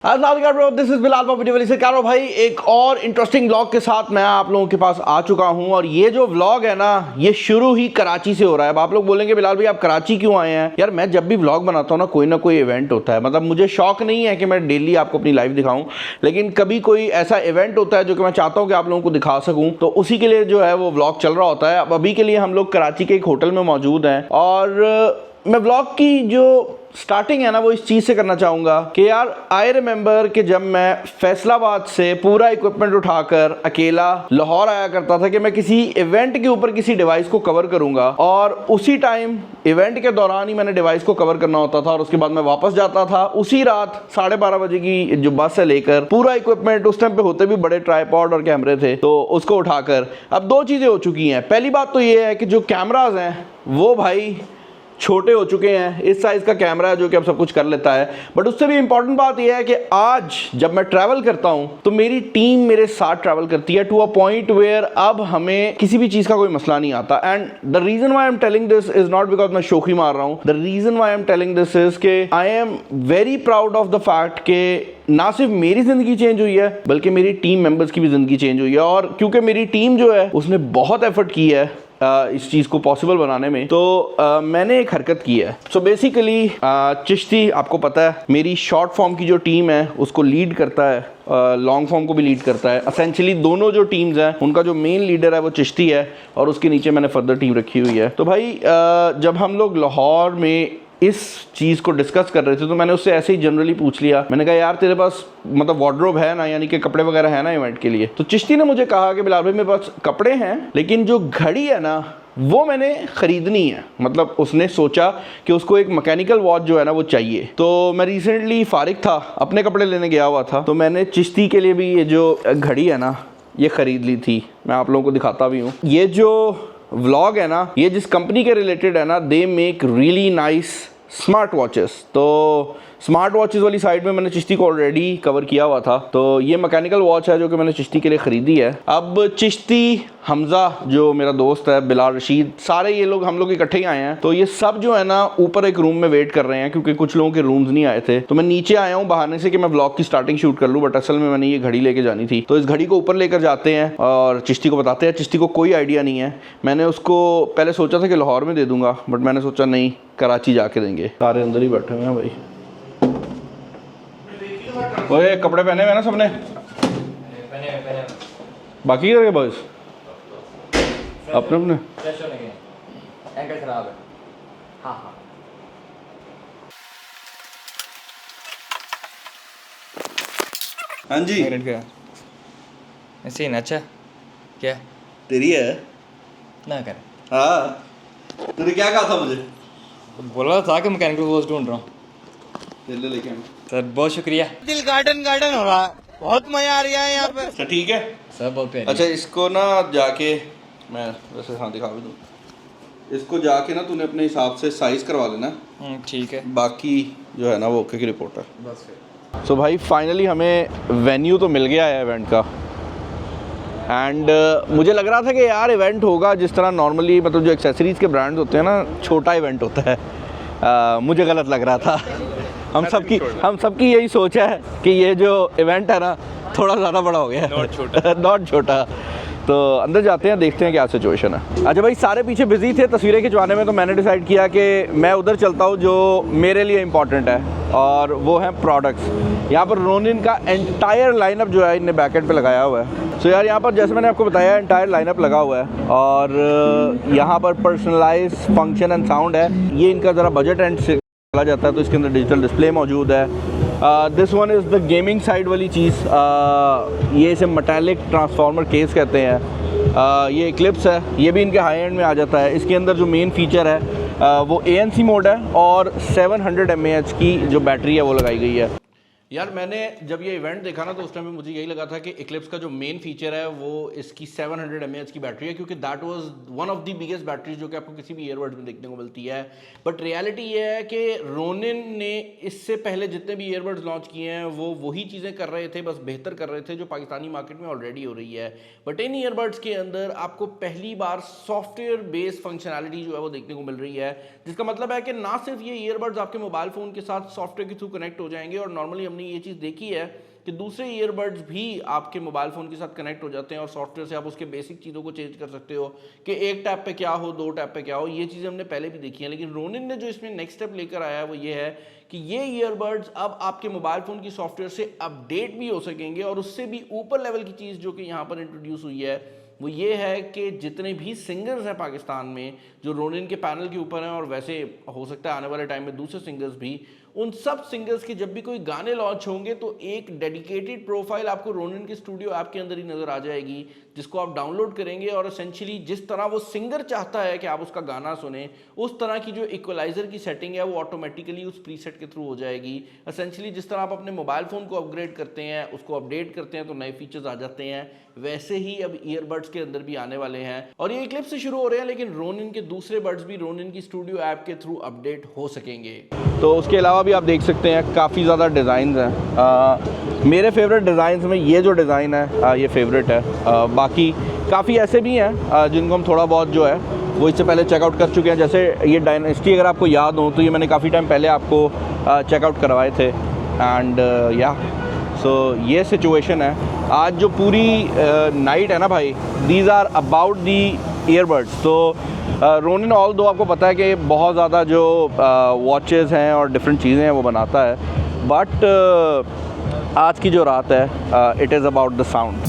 This is Bilal पॉपिटी से कारो भाई, एक और इंटरेस्टिंग व्लॉग के साथ मैं आप लोगों के पास आ चुका हूं। और ये जो व्लॉग है ना, ये शुरू ही कराची से हो रहा है। अब आप लोग बोलेंगे बिलाल भाई आप कराची क्यों आए हैं? यार मैं जब भी व्लॉग बनाता हूं ना कोई इवेंट होता है। मतलब मुझे शौक नहीं है कि मैं डेली आपको अपनी लाइफ दिखाऊं, लेकिन कभी कोई ऐसा इवेंट होता है जो कि मैं चाहता हूं कि आप लोगों को दिखा सकूं, तो उसी के लिए जो है वो व्लॉग चल रहा होता है। अब अभी के लिए हम लोग कराची के एक होटल में मौजूद हैं और मैं व्लॉग की जो स्टार्टिंग है ना वो इस चीज़ से करना चाहूँगा कि यार आई रिमेंबर कि जब मैं फैसलाबाद से पूरा इक्विपमेंट उठाकर अकेला लाहौर आया करता था कि मैं किसी इवेंट के ऊपर किसी डिवाइस को कवर करूँगा, और उसी टाइम इवेंट के दौरान ही मैंने डिवाइस को कवर करना होता था और उसके बाद मैं वापस जाता था उसी रात 12:30 बजे की जो बस है लेकर पूरा इक्विपमेंट, उस टाइम पे होते भी बड़े ट्राइपॉड और कैमरे थे, तो उसको उठाकर। अब दो चीज़ें हो चुकी हैं। पहली बात तो ये है कि जो कैमराज हैं वो भाई छोटे हो चुके हैं। इस साइज़ का कैमरा है जो कि अब सब कुछ कर लेता है। बट उससे भी इंपॉर्टेंट बात यह है कि आज जब मैं ट्रैवल करता हूं तो मेरी टीम मेरे साथ ट्रैवल करती है टू अ पॉइंट वेयर अब हमें किसी भी चीज़ का कोई मसला नहीं आता। And the reason why I am telling this is not because मैं शोखी मार रहा हूं। The reason why I am telling this is के I am very proud of the fact के ना सिर्फ मेरी ज़िंदगी चेंज हुई है बल्कि मेरी टीम मेंबर्स की भी ज़िंदगी चेंज हुई है। और क्योंकि मेरी टीम जो है उसने बहुत एफर्ट की है इस चीज़ को पॉसिबल बनाने में, तो मैंने एक हरकत की है। सो बेसिकली चिश्ती आपको पता है मेरी शॉर्ट फॉर्म की जो टीम है उसको लीड करता है, लॉन्ग फॉर्म को भी लीड करता है। असेंशली दोनों जो टीम्स हैं उनका जो मेन लीडर है वो चिश्ती है और उसके नीचे मैंने फर्दर टीम रखी हुई है। तो भाई जब हम लोग लाहौर में इस चीज़ को डिस्कस कर रहे थे तो मैंने उससे ऐसे ही जनरली पूछ लिया। मैंने कहा यार तेरे पास मतलब वार्डरोब है ना, यानी कि कपड़े वगैरह है ना इवेंट के लिए? तो चिश्ती ने मुझे कहा कि बिलाल भाई मेरे पास कपड़े हैं लेकिन जो घड़ी है ना वो मैंने ख़रीदनी है। मतलब उसने सोचा कि उसको एक मैकेनिकल वॉच जो है ना वो चाहिए। तो मैं रिसेंटली फारिग था, अपने कपड़े लेने गया हुआ था, तो मैंने चिश्ती के लिए भी ये जो घड़ी है ना ये ख़रीद ली थी। मैं आप लोगों को दिखाता भी हूँ। ये जो व्लॉग है ना ये जिस कंपनी के रिलेटेड है ना, they make really nice smart watches. तो स्मार्ट वॉचेस वाली साइड में मैंने चिश्ती को ऑलरेडी कवर किया हुआ था। तो ये मैकेनिकल वॉच है जो कि मैंने चिश्ती के लिए ख़रीदी है। अब चिश्ती, हमज़ा जो मेरा दोस्त है, बिलाल, रशीद, सारे ये लोग हम लोग इकट्ठे ही आए हैं। तो ये सब जो है ना ऊपर एक रूम में वेट कर रहे हैं क्योंकि कुछ लोगों के रूम्स नहीं आए थे। तो मैं नीचे आया हूँ बहाने से कि मैं व्लॉग की स्टार्टिंग शूट कर लूँ, बट असल में मैंने ये घड़ी लेके जानी थी। तो इस घड़ी को ऊपर लेकर जाते हैं और चिश्ती को बताते हैं। चिश्ती को कोई आइडिया नहीं है। मैंने उसको पहले सोचा था कि लाहौर में दे दूंगा, बट मैंने सोचा नहीं, कराची जाके देंगे। सारे अंदर ही बैठे हुए हैं भाई। ओए कपड़े पहने हुए ना सबने? पहने। बाकी करके बॉयज अपने अपने एंकल खराब है। हाँ हाँ जी। ऐसे ही ना। अच्छा क्या तेरी है ना कर? हाँ, तूने क्या कहा था मुझे? बोला था कि मैकेनिकल वॉच ढूंढ रहा हूँ। ले लेके आना सर बहुत शुक्रिया। दिल गार्डन गार्डन हो रहा है, बहुत मजा आ रहा है यहाँ पे। अच्छा ठीक है सर बहुत प्यारी। अच्छा इसको ना जाके मैं वैसे हाँ दिखा भी दूँ। इसको जाके ना तूने अपने हिसाब से साइज़ करवा लेना। ठीक है। बाकी जो है ना वो ओके की रिपोर्ट है बस फिर। सो भाई फाइनली हमें वेन्यू तो मिल गया है इवेंट का। एंड मुझे लग रहा था कि यार इवेंट होगा जिस तरह नॉर्मली, मतलब जो एक्सेसरीज़ के ब्रांड्स होते हैं ना, छोटा इवेंट होता है। मुझे गलत लग रहा था। हम सबकी यही सोच है कि ये जो इवेंट है ना थोड़ा ज़्यादा बड़ा हो गया है, नॉट छोटा। तो अंदर जाते हैं, देखते हैं क्या सिचुएशन है। अच्छा भाई सारे पीछे बिजी थे तस्वीरें खिंचवाने में, तो मैंने डिसाइड किया कि मैं उधर चलता हूँ जो मेरे लिए इम्पॉर्टेंट है, और वो है प्रोडक्ट्स। यहाँ पर रोनिन का एंटायर लाइनअप जो है इनने बैकेंड पे लगाया हुआ है। सो यार यहाँ पर जैसे मैंने आपको बताया एंटायर लाइनअप लगा हुआ है, और यहाँ पर पर्सनलाइज फंक्शन एंड साउंड है। ये इनका ज़रा बजट एंड से चला जाता है, तो इसके अंदर डिजिटल डिस्प्ले मौजूद है। This one is the gaming side वाली चीज़। ये इसे मेटालिक ट्रांसफार्मर केस कहते हैं। ये इक्लिप्स है, ये भी इनके हाई एंड में आ जाता है। इसके अंदर जो मेन फीचर है वो ANC मोड है और 700 mAh की जो बैटरी है वो लगाई गई है। यार मैंने जब ये इवेंट देखा ना तो उस टाइम पे मुझे यही लगा था कि इक्लिप्स का जो मेन फीचर है वो इसकी 700 mAh की बैटरी है, क्योंकि that was one of the biggest batteries जो कि आपको किसी भी ईयरबड्स में देखने को मिलती है। बट रियलिटी ये है कि रोनिन ने इससे पहले जितने भी ईयरबड्स लॉन्च किए हैं वो वही चीज़ें कर रहे थे, बस बेहतर कर रहे थे, जो पाकिस्तानी मार्केट में ऑलरेडी हो रही है। बट इन ईयरबड्स के अंदर आपको पहली बार सॉफ्टवेयर बेस्ड फंक्शनैलिटी जो है वो देखने को मिल रही है, जिसका मतलब है कि ना सिर्फ ये ईयरबड्स आपके मोबाइल फ़ोन के साथ सॉफ्टवेयर के थ्रू कनेक्ट हो जाएंगे, और नॉर्मली हमने हमने ये चीज़ देखी है कि दूसरे ईयरबड्स भी आपके मोबाइल फ़ोन के साथ कनेक्ट हो जाते हैं और सॉफ्टवेयर से आप उसके बेसिक चीज़ों को चेंज कर सकते हो कि एक टैप पे क्या हो, 2 टैप पे क्या हो। ये चीज़ें हमने पहले भी देखी हैं, लेकिन रोनिन ने जो इसमें नेक्स्ट स्टेप लेकर आया है वो ये है कि ये ईयरबड्स अब आपके मोबाइल फ़ोन की सॉफ्टवेयर से अपडेट भी हो सकेंगे। और उससे भी ऊपर लेवल की चीज़ जो कि यहाँ पर इंट्रोड्यूस हुई है वो ये है कि जितने भी सिंगर्स हैं पाकिस्तान में जो रोनिन के पैनल के ऊपर हैं, और वैसे हो सकता है आने वाले टाइम में दूसरे सिंगर्स भी, उन सब सिंगर्स के जब भी कोई गाने लॉन्च होंगे तो एक डेडिकेटेड प्रोफाइल आपको रोनिन के स्टूडियो ऐप के अंदर ही नज़र आ जाएगी, जिसको आप डाउनलोड करेंगे और एसेंशियली जिस तरह वो सिंगर चाहता है कि आप उसका गाना सुने, उस तरह की जो इक्वलाइज़र की सेटिंग है वो ऑटोमेटिकली उस प्रीसेट के थ्रू हो जाएगी। एसेंशियली जिस तरह आप अपने मोबाइल फ़ोन को अपग्रेड करते हैं, उसको अपडेट करते हैं तो नए फीचर्स आ जाते हैं, वैसे ही अब ईयरबड्स के अंदर भी आने वाले हैं। और ये क्लिप से शुरू हो रहे हैं, लेकिन रोनिन के दूसरे बड्स भी रोनिन की स्टूडियो ऐप के थ्रू अपडेट हो सकेंगे। तो उसके अलावा भी आप देख सकते हैं काफ़ी ज़्यादा डिज़ाइन हैं। मेरे फेवरेट डिज़ाइन में ये जो डिज़ाइन है ये फेवरेट है। बाकी काफ़ी ऐसे भी हैं जिनको हम थोड़ा बहुत जो है वो इससे पहले चेकआउट कर चुके हैं। जैसे ये डायनेस्टी अगर आपको याद हो तो ये मैंने काफ़ी टाइम पहले आपको चेकआउट करवाए थे। एंड या सो ये सिचुएशन है। आज जो पूरी नाइट है ना भाई, these are about the earbuds. तो रोनिन ऑल दो आपको पता है कि बहुत ज़्यादा जो वॉचेस हैं और डिफरेंट चीज़ें हैं वो बनाता है, बट आज की जो रात है it is about the sound.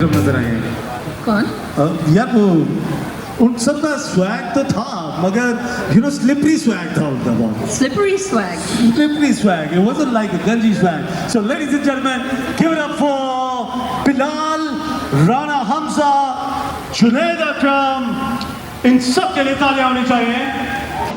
नजर आए हैं कौन? यार वो उन सब का स्वैग तो था, मगर स्लिपरी स्वैग था उनका बहुत। Slippery swag. Slippery swag. It wasn't like a Ganji swag. So ladies and gentlemen, give it up for Bilal, Rana Hamza, Junaid Akram. इन सब के लिए तालियां होनी चाहिए।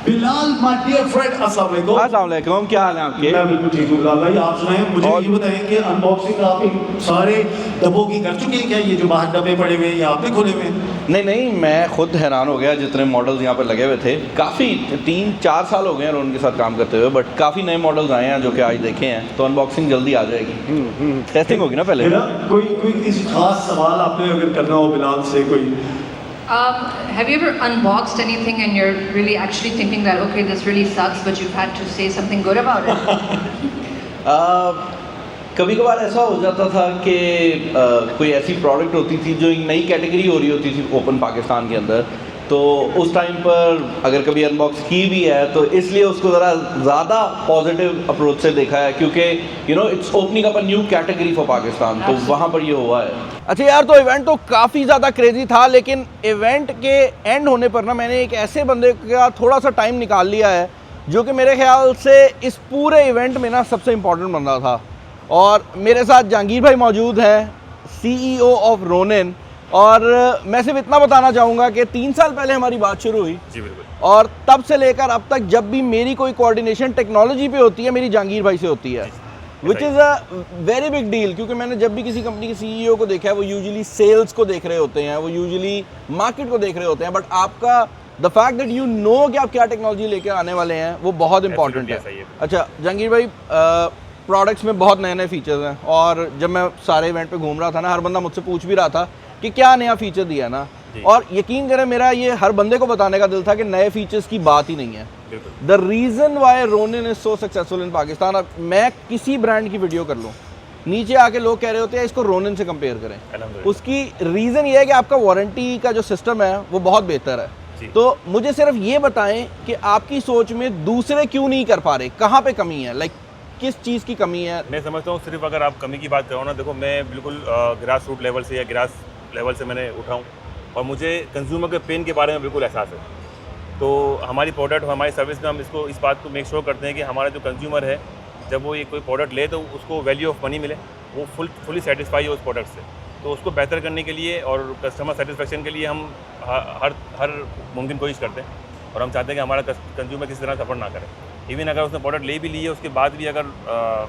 बिलाल माय डियर फ्रेंड, अस्सलाम वालेकुम। अस्सलाम वालेकुम, क्या हाल है आपके? मैं बिल्कुल ठीक हूँ बिलाल भाई, आप सुनाएं। मुझे और- ये बताएं कि अनबॉक्सिंग आप इन सारे डब्बों की कर चुके हैं क्या? ये जो बाहर डब्बे पड़े हुए हैं ये आपने खोले हुए हैं? नहीं, मैं खुद हैरान हो गया जितने मॉडल्स यहाँ पर लगे हुए थे। काफ़ी 3-4 साल हो गए हैं उनके साथ काम करते हुए, बट काफ़ी नए मॉडल्स आए हैं जो कि आज देखे हैं, तो अनबॉक्सिंग जल्दी आ जाएगी। टेस्टिंग होगी ना पहले। मेरा कोई किसी खास सवाल आपने अगर करना हो बिलाल से कोई? Have you ever unboxed anything and you're really actually thinking that okay, this really sucks, but you've had to say something good about it? कभी कभार ऐसा हो जाता था कि कोई ऐसी प्रोडक्ट होती थी जो एक नई कैटेगरी हो रही होती थी ओपन पाकिस्तान के अंदर, तो उस टाइम पर अगर कभी अनबॉक्स की भी है तो इसलिए उसको ज़रा ज़्यादा पॉजिटिव अप्रोच से देखा है, क्योंकि it's opening up a new category for Pakistan, तो वहाँ पर ये हुआ है। अच्छा यार, तो इवेंट तो काफ़ी ज़्यादा क्रेजी था, लेकिन इवेंट के एंड होने पर ना मैंने एक ऐसे बंदे का थोड़ा सा टाइम निकाल लिया है जो कि मेरे ख्याल से इस पूरे इवेंट में ना सबसे इम्पोर्टेंट बंदा था। और मेरे साथ जहांगीर भाई मौजूद हैं, CEO ऑफ रोनिन। और मैं सिर्फ इतना बताना चाहूँगा कि 3 साल पहले हमारी बात शुरू हुई जी बिल्कुल। और तब से लेकर अब तक जब भी मेरी कोई कोऑर्डिनेशन टेक्नोलॉजी पे होती है मेरी जहांगीर भाई से होती है, which is a very big deal. क्योंकि मैंने जब भी किसी कंपनी के CEO को देखा है वो यूजुअली सेल्स को देख रहे होते हैं, वो यूजुअली मार्केट को देख रहे होते हैं, बट आपका the fact that you know कि आप क्या टेक्नोलॉजी लेकर आने वाले हैं वो बहुत इंपॉर्टेंट है। सही है। अच्छा जहांगीर भाई, प्रोडक्ट्स में बहुत नए नए फीचर्स हैं, और जब मैं सारे इवेंट पे घूम रहा था ना, हर बंदा मुझसे पूछ भी रहा था कि क्या नया फीचर दिया ना, और यकीन करें मेरा ये हर बंदे को बताने का दिल था कि नए फीचर्स की बात ही नहीं है। The reason Y Ronin is so successful in Pakistan, अब मैं किसी ब्रांड की वीडियो कर लूँ, नीचे आके लोग कह रहे होते हैं इसको रोनिन से कंपेयर करें। उसकी रीज़न ये है कि आपका वारंटी का जो सिस्टम है वो बहुत बेहतर है। तो मुझे सिर्फ ये बताएं कि आपकी सोच में दूसरे क्यों नहीं कर पा रहे, कहाँ पे कमी है, लाइक किस चीज़ की कमी है? मैं समझता हूँ सिर्फ अगर आप कमी की बात करो ना, देखो मैं बिल्कुल ग्रास रूट लेवल से या ग्रास लेवल से मैंने उठाऊँ और मुझे कंज्यूमर के पेन के बारे में बिल्कुल एहसास है। तो हमारी प्रोडक्ट हमारी सर्विस में हम इसको इस बात को मेक श्योर करते हैं कि हमारा जो कंज्यूमर है जब वो ये कोई प्रोडक्ट ले तो उसको वैल्यू ऑफ मनी मिले, वो फुली सेटिस्फाई हो उस प्रोडक्ट से। तो उसको बेहतर करने के लिए और कस्टमर सेटिस्फेक्शन के लिए हम हर मुमकिन कोशिश करते हैं, और हम चाहते हैं कि हमारा कंज्यूमर किसी तरह सफ़र ना करे। इवन अगर उसने प्रोडक्ट ले भी ली है उसके बाद भी अगर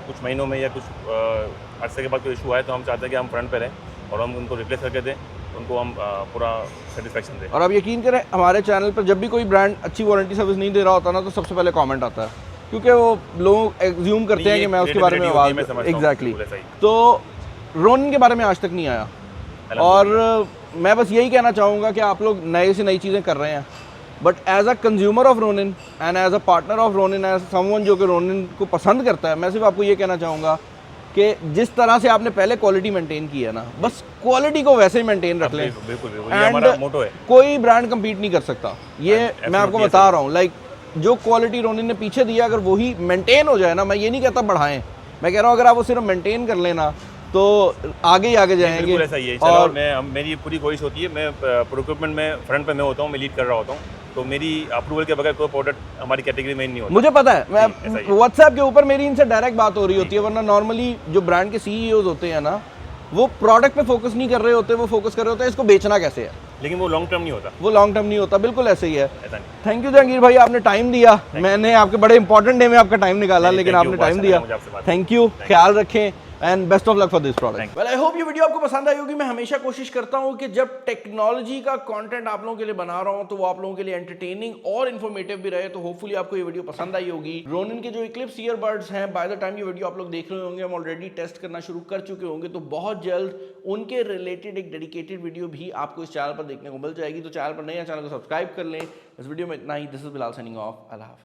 कुछ महीनों में या कुछ अरसे के बाद कोई इशू आए तो हम चाहते हैं कि हम फ्रंट पे रहें और हम उनको रिप्लेस करके दें, उनको हम पूरा सेटिस्फेक्शन दें। और आप यकीन करें हमारे चैनल पर जब भी कोई ब्रांड अच्छी वारंटी सर्विस नहीं दे रहा होता ना, तो सबसे पहले कमेंट आता है, क्योंकि वो लोग एज्यूम करते हैं कि मैं उसके बारे में आवाज़। एग्जैक्टली। तो रोनिन के बारे में आज तक नहीं आया, और मैं बस यही कहना चाहूँगा कि आप लोग नए से नई चीज़ें कर रहे हैं, but as a consumer of Ronin and as a partner of Ronin, as someone जो कि रोनिन को पसंद करता है, मैं सिर्फ आपको ये कहना चाहूँगा कि जिस तरह से आपने पहले क्वालिटी मेंटेन की है ना, बस क्वालिटी को वैसे ही मेंटेन रख लें। बिल्कुल बिल्कुल, ये हमारा मोटो है। कोई ब्रांड कम्पीट नहीं कर सकता, ये मैं आपको बता रहा हूँ। लाइक जो क्वालिटी रोनिन ने पीछे दिया, अगर वही मेंटेन हो जाए ना, मैं ये नहीं कहता बढ़ाएं, मैं कह रहा हूँ अगर आप वो सिर्फ मेंटेन कर लेना तो आगे ही आगे जाएंगे। बिल्कुल ऐसा ही है। और मेरी पूरी कोशिश होती है, मैं प्रोक्योरमेंट में फ्रंट पे मैं होता हूँ, मैं लीड कर रहा होता हूँ, तो मेरी अप्रूवल के बगैर कोई प्रोडक्ट हमारी कैटेगरी में नहीं होता। मुझे पता है, मैं ऐसा ही है। व्हाट्सएप के ऊपर मेरी इनसे डायरेक्ट बात हो रही होती है, वरना नॉर्मली जो ब्रांड के सीईओज होते हैं ना, वो प्रोडक्ट पे फोकस नहीं कर रहे होते, वो फोकस कर रहे होते हैं इसको बेचना कैसे है, लेकिन वो लॉन्ग टर्म नहीं होता, वो लॉन्ग टर्म नहीं होता। बिल्कुल ऐसे ही है। ऐसा नहीं। थैंक यू जहांगीर भाई, आपने टाइम दिया। मैंने आपके बड़े इंपॉर्टेंट डे में आपका टाइम निकाला, नहीं, लेकिन thank you, आपने टाइम बहुत दिया। अच्छा लगा मुझे आपसे बात थैंक यू, ख्याल रखें and best of luck for this product. Thank well I hope ये वीडियो आपको पसंद आई होगी। मैं हमेशा कोशिश करता हूँ कि जब टेक्नोलॉजी का कंटेंट आप लोगों के लिए बना रहा हूँ तो वो आप लोगों के लिए एंटरटेनिंग और इन्फॉर्मेटिव भी रहे, तो होपफुली आपको ये वीडियो पसंद आई होगी। रोनिन के जो इक्लिप्स ईयरबड्स हैं, बाय द टाइम ये वीडियो आप लोग देख रहे होंगे, हम ऑलरेडी टेस्ट करना शुरू कर चुके होंगे, तो बहुत जल्द उनके रिलेटेड एक डेडिकेटेड वीडियो भी आपको इस चैनल पर देखने को मिल जाएगी। तो चैनल पर नए हैं, चैनल को सब्सक्राइब कर लें। इस वीडियो में इतना ही। This is Bilal signing off. अल्लाह हाफ़िज़।